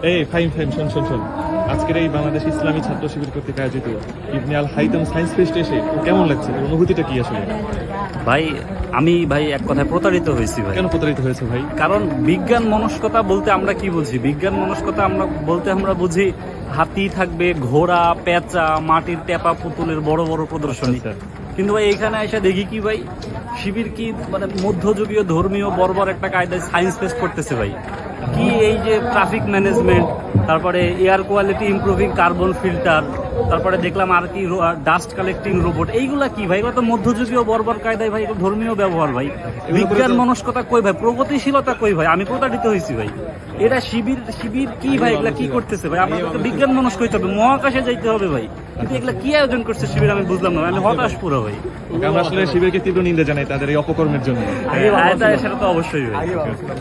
এই ফাইম ফাইম, শোন শোন শোন, আজকের এই বাংলাদেশ ইসলামী ছাত্র শিবির কর্তৃক আয়োজিত ইবনে আল হাইতাম সায়েন্স ফেস্টে এসে কেমন লাগছে? তোর অনুভূতিটা কি আসলে? ভাই ভাই এক কথায় প্রতারিত হয়েছি ভাই। কেন প্রতারিত হয়েছে ভাই? কারণ বিজ্ঞান মনস্কতা বলতে আমরা কি বুঝি? বিজ্ঞান মনস্কতা আমরা বুঝি হাতি থাকবে, ঘোড়া, পেঁচা, মাটির টেপা পুতুলের বড় বড় প্রদর্শনী। আচ্ছা। কিন্তু ভাই এখানে এসে দেখি কি ভাই, শিবির কি মানে মধ্যযুগীয় ধর্মীয় বর্বর একটা কায়দায় সায়েন্স ফেস্ট করতেছে ভাই। কি এই যে ট্রাফিক ম্যানেজমেন্ট, তারপরে air quality improving carbon filter, তারপরে দেখলাম আর কি ডাস্ট কালেক্টিং রোবট, এইগুলা কি ভাই? এগুলো তো মধ্যযুগীয় বর্বর কায়দায় ভাই, এগুলো ধর্মীয় ব্যবহার ভাই। বিজ্ঞান মনস্কতা কই ভাই? প্রগতিশীলতা কই ভাই? আমি প্রতারিত হয়েছি ভাই। এটা শিবির কি ভাই? এগুলা কি করতেছে ভাই? আমাদেরকে বিজ্ঞান মনস্ক হইতে হবে, মহাকাশে যাইতে হবে ভাই। কিন্তু এগুলা কি আয়োজন করছে শিবির আমি বুঝলাম না, আমি হতাশ পুরো ভাই। আমরা আসলে শিবিরকে তীব্র নিন্দা জানাই তাদের এই অপকর্মের জন্য। সেটা তো অবশ্যই ভাই।